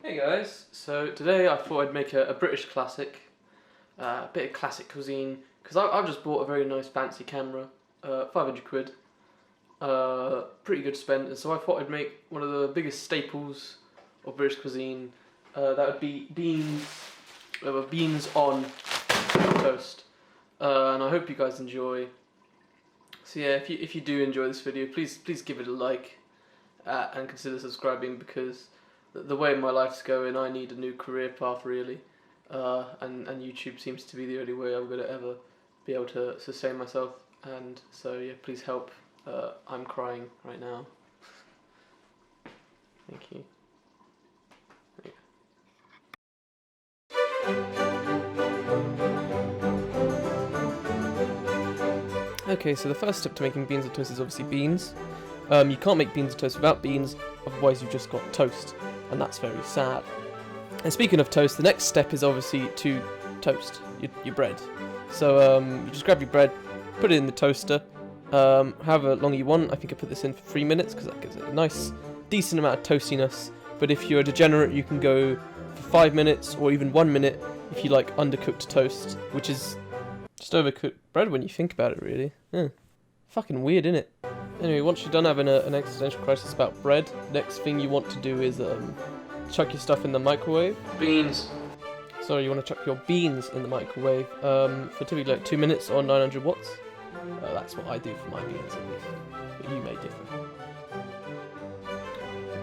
Hey guys, so today I thought I'd make a British classic, a bit of classic cuisine, because I've just bought a very nice fancy camera, 500 quid, pretty good spend, and so I thought I'd make one of the biggest staples of British cuisine, that would be beans on toast, and I hope you guys enjoy. So yeah, if you do enjoy this video, please give it a like, and consider subscribing, because the way my life's going, I need a new career path really, and YouTube seems to be the only way I'm going to ever be able to sustain myself, and so yeah, please help. I'm crying right now. Thank you. Okay, so the first step to making beans on toast is obviously beans. You can't make beans on toast without beans, otherwise you've just got toast, and that's very sad. And speaking of toast, the next step is obviously to toast your bread. So you just grab your bread, put it in the toaster, however long you want. I think I put this in for 3 minutes because that gives it a nice, decent amount of toastiness. But if you're a degenerate, you can go for 5 minutes or even 1 minute if you like undercooked toast, which is just overcooked bread when you think about it, really. Fucking weird, innit? Anyway, once you're done having an existential crisis about bread, next thing you want to do is chuck your stuff in the microwave. Beans. Sorry, you want to chuck your beans in the microwave for typically like 2 minutes or 900 watts. That's what I do for my beans at least, but you may differ.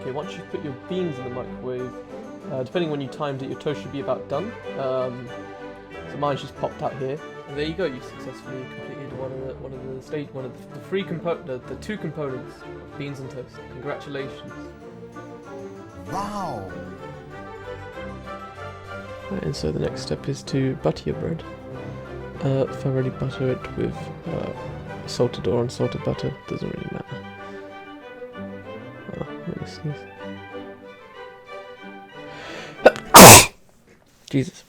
Okay, once you've put your beans in the microwave, depending on when you timed it, your toast should be about done. So mine's just popped out here, and there you go. You successfully completed the two components of beans and toast. Congratulations! Wow! Right, and so the next step is to butter your bread. Thoroughly butter it with salted or unsalted butter. Doesn't really matter. Oh, let me sneeze. Jesus.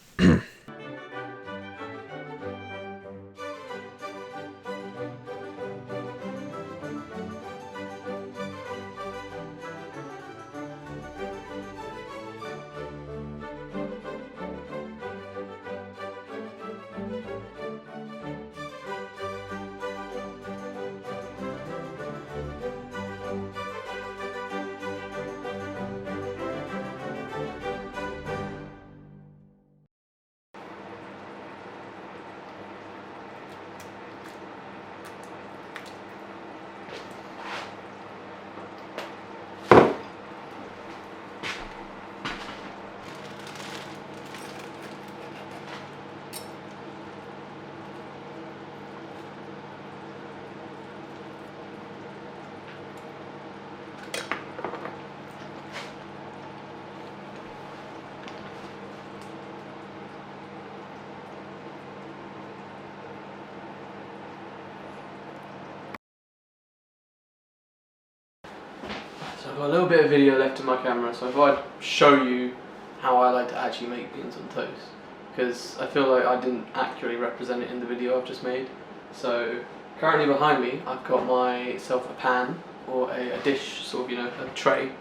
So I've got a little bit of video left in my camera, so I thought I'd show you how I like to actually make beans on toast, because I feel like I didn't accurately represent it in the video I've just made. So currently behind me I've got myself a pan, or a dish, sort of, you know, a tray,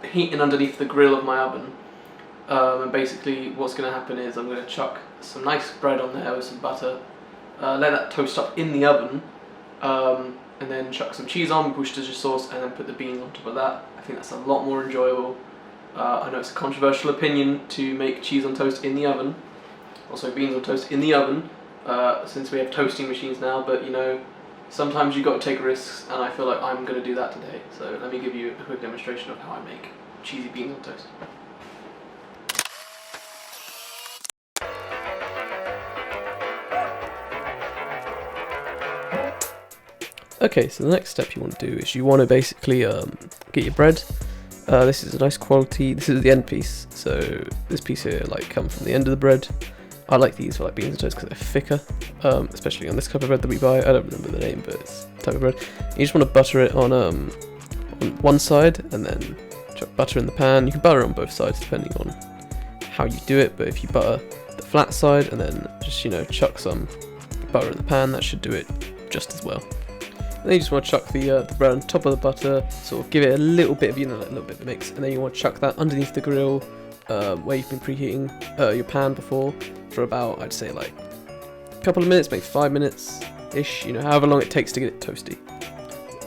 heating underneath the grill of my oven, and basically what's going to happen is I'm going to chuck some nice bread on there with some butter, let that toast up in the oven, and then chuck some cheese on, Worcestershire sauce, and then put the beans on top of that. I think that's a lot more enjoyable. I know it's a controversial opinion to make cheese on toast in the oven, also beans on toast in the oven, since we have toasting machines now, but you know, sometimes you've got to take risks, and I feel like I'm going to do that today. So let me give you a quick demonstration of how I make cheesy beans on toast. Okay, so the next step you want to do is you want to basically get your bread. This is a nice quality. This is the end piece. So this piece here like comes from the end of the bread. I like these for like beans and toast because they're thicker, especially on this type of bread that we buy. I don't remember the name, but it's the type of bread. You just want to butter it on one side, and then chuck butter in the pan. You can butter it on both sides depending on how you do it. But if you butter the flat side and then just, you know, chuck some butter in the pan, that should do it just as well. then you just want to chuck the bread on top of the butter, sort of give it a little bit of, a little bit of a mix, and then you want to chuck that underneath the grill where you've been preheating your pan before for about, I'd say, like a couple of minutes, maybe 5 minutes ish, however long it takes to get it toasty.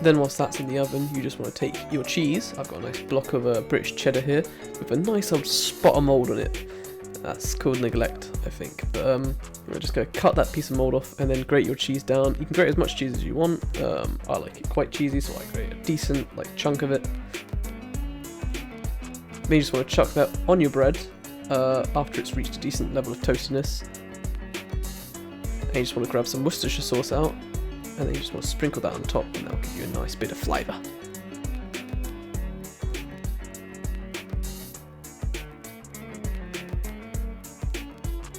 Then whilst that's in the oven, you just want to take your cheese. I've got a nice block of British cheddar here with a nice old spot of mould on it. That's called neglect, I think. But I'm just going to cut that piece of mould off and then grate your cheese down. You can grate as much cheese as you want. I like it quite cheesy, so I grate a decent chunk of it. Then you just want to chuck that on your bread after it's reached a decent level of toastiness. And you just want to grab some Worcestershire sauce out, and then you just want to sprinkle that on top, and that'll give you a nice bit of flavour.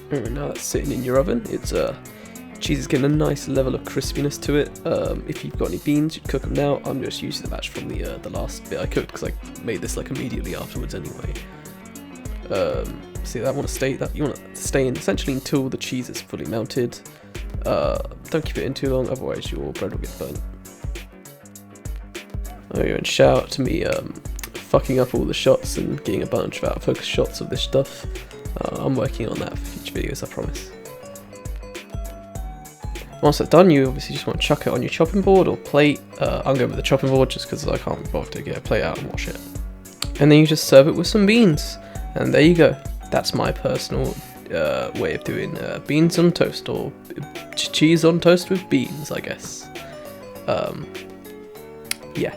And now that's sitting in your oven. It's cheese is getting a nice level of crispiness to it. If you've got any beans, you'd cook them now. I'm just using the batch from the last bit I cooked because I made this immediately afterwards anyway. So you want to stay in essentially until the cheese is fully melted. Don't keep it in too long, otherwise your bread will get burnt. Oh, and shout out to me fucking up all the shots and getting a bunch of out of focus shots of this stuff. I'm working on that for future videos, I promise. Once that's done, you obviously just want to chuck it on your chopping board or plate. I'm going with the chopping board just because I can't be bothered to get a plate out and wash it. And then you just serve it with some beans. And there you go. That's my personal way of doing beans on toast, or cheese on toast with beans, I guess. Yeah.